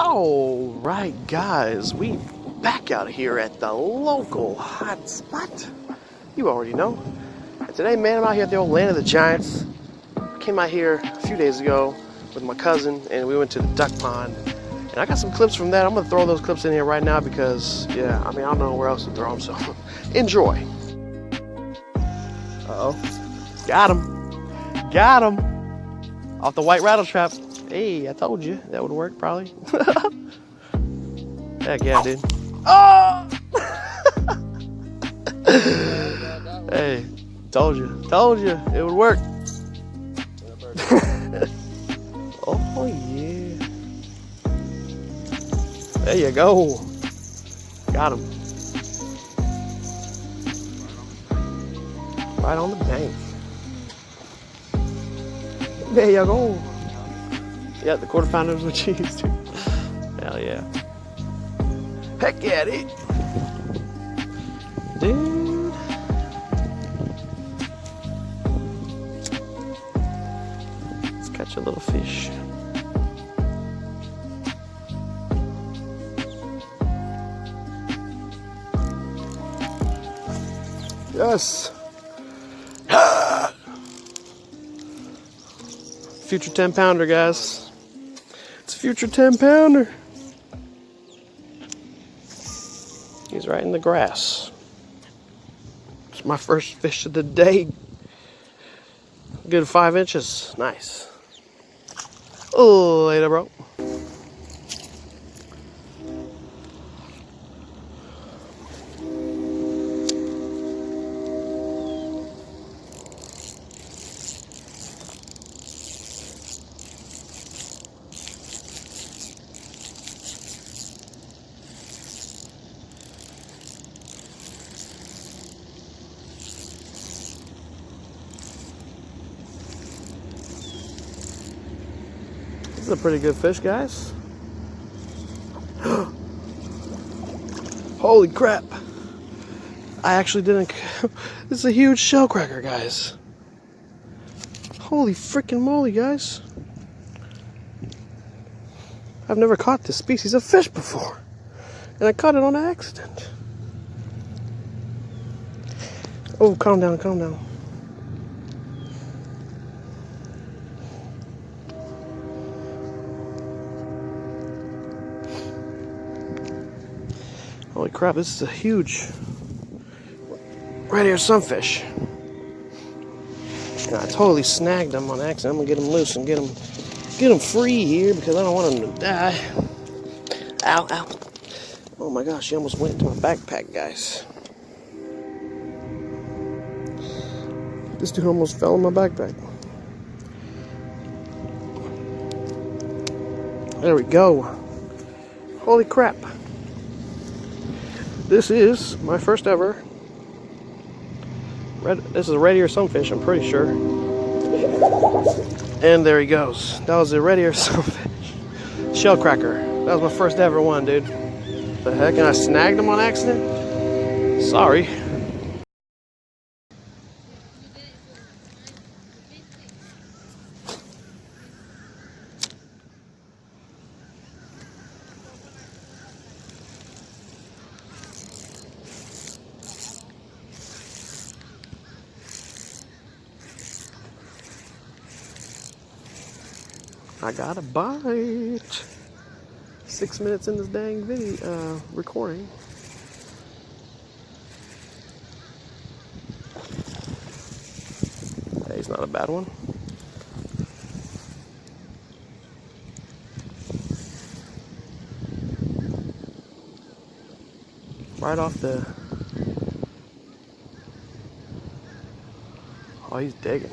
All right, guys, we back out here at the local hot spot. You already know. And today, man, I'm out here at the old Land of the Giants. Came out here a few days ago with my cousin, and we went to the duck pond. And I got some clips from that. I'm gonna throw those clips in here right now because, yeah, I mean, I don't know where else to throw them, so enjoy. Uh-oh. Got him. Got him. Off the white rattle trap. Hey, I told you that would work probably. Heck yeah, dude. Oh! Hey, told you it would work. Oh yeah. There you go. Got him. Right on the bank. There you go. Yeah, the quarter pounders with cheese too. Hell yeah. Heck yeah, dude. Let's catch a little fish. Yes. Future 10-pounder, guys. It's a future 10-pounder. He's right in the grass. It's my first fish of the day. Good 5 inches. Nice. Oh, later, bro. This is a pretty good fish, guys. Holy crap. I actually didn't. This is a huge shell cracker, guys. Holy freaking moly, guys. I've never caught this species of fish before. And I caught it on accident. Oh, calm down, calm down. Holy crap, this is a huge red-eared sunfish. And I totally snagged him on accident. I'm gonna get him loose and get him free here because I don't want him to die. Ow, ow. Oh my gosh, he almost went into my backpack, guys. This dude almost fell in my backpack. There we go. Holy crap. This is my first ever this is a red-eared sunfish, I'm pretty sure. And there he goes. That was a red-eared sunfish. Shell cracker. That was my first ever one, dude. The heck? And I snagged him on accident? Sorry. I got a bite. 6 minutes in this dang video recording. Hey, he's not a bad one. Right off the. Oh, he's digging.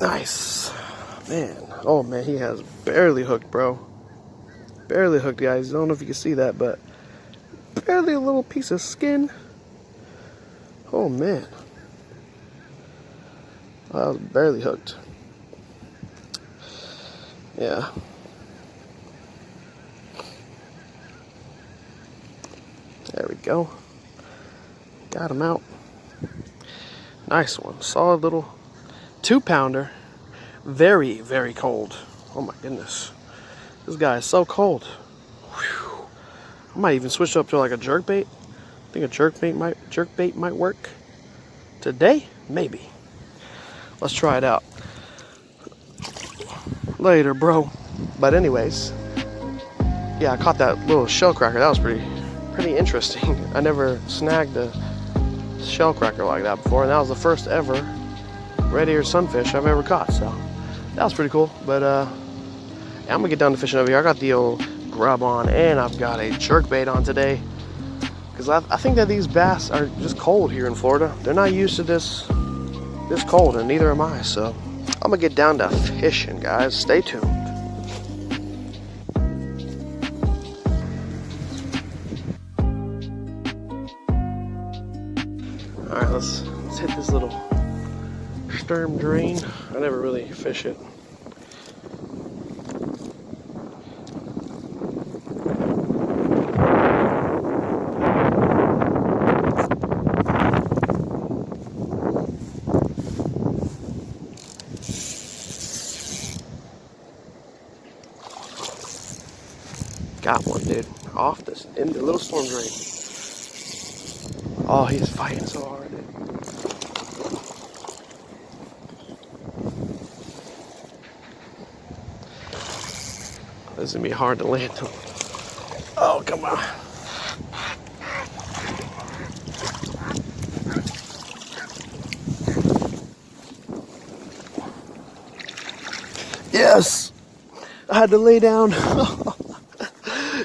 Nice. Man. Oh, man, he has barely hooked, bro. Barely hooked, guys. I don't know if you can see that, but barely a little piece of skin. Oh, man. I was barely hooked. Yeah. There we go. Got him out. Nice one. Solid little 2-pounder. Very, very cold. Oh my goodness. This guy is so cold. Whew. I might even switch up to like a jerkbait. I think a jerkbait might work. Today? Maybe. Let's try it out. Later, bro. But anyways, yeah, I caught that little shell cracker. That was pretty interesting. I never snagged a shell cracker like that before, and that was the first ever red-eared sunfish I've ever caught. So that was pretty cool. But yeah, I'm gonna get down to fishing over here. I got the old grub on, and I've got a jerkbait on today, because I think that these bass are just cold here in Florida. They're not used to this cold, and neither am I. So I'm gonna get down to fishing, guys. Stay tuned. All right, let's hit this little Sturm drain. I never really fish it. Got one, dude. Off this in the little storm drain. Oh, he's fighting so hard, dude. This is gonna be hard to land him. Oh, come on. Yes! I had to lay down.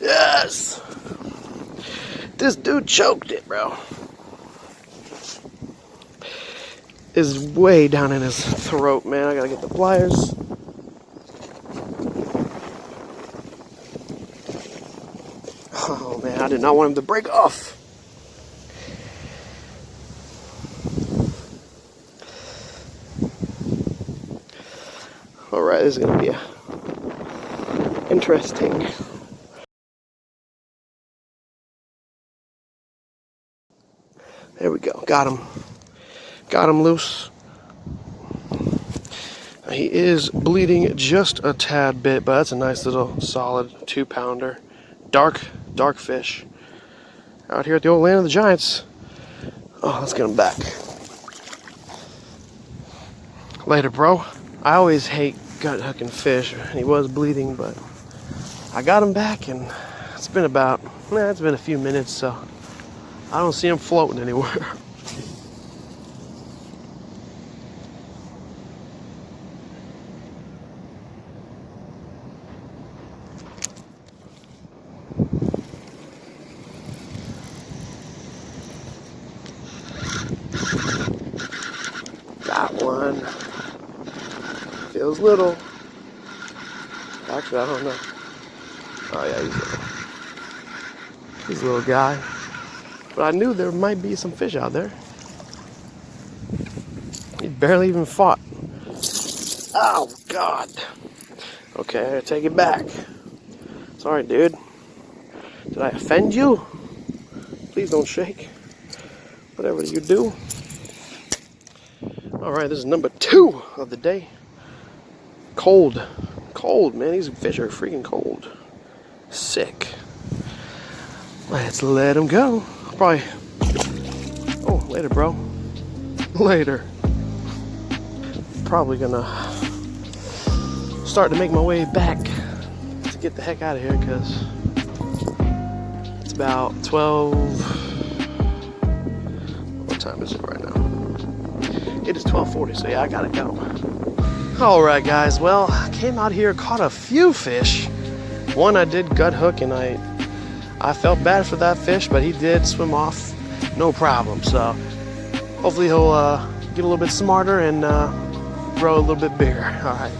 Yes! This dude choked it, bro. Is way down in his throat, man. I gotta get the pliers. Oh man, I did not want him to break off. Alright, this is gonna be interesting. There we go. Got him. Got him loose. He is bleeding just a tad bit, but that's a nice little solid 2-pounder. Dark fish. Out here at the old land of the giants. Oh, let's get him back. Later, bro. I always hate gut hooking fish. He was bleeding, but I got him back, and it's been it's been a few minutes, so I don't see him floating anywhere. Got one. Feels little. Actually, I don't know. Oh yeah, he's little. He's a little guy. But I knew there might be some fish out there. He barely even fought. Oh, God. Okay, I gotta take it back. Sorry, dude. Did I offend you? Please don't shake. Whatever you do. Alright, this is number 2 of the day. Cold. Cold, man. These fish are freaking cold. Sick. Let's let them go. Probably. Oh, later, bro. Later. Probably gonna start to make my way back to get the heck out of here, because it's about 12. What time is it right now? It is 12:40, so yeah, I gotta go. Alright, guys. Well, I came out here, caught a few fish. One I did gut hook, and I felt bad for that fish, but he did swim off no problem. So hopefully he'll get a little bit smarter and grow a little bit bigger. Alright,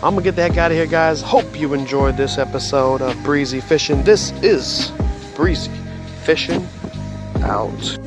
I'm gonna get the heck out of here, guys. Hope you enjoyed this episode of Breezy Fishing. This is Breezy Fishing out.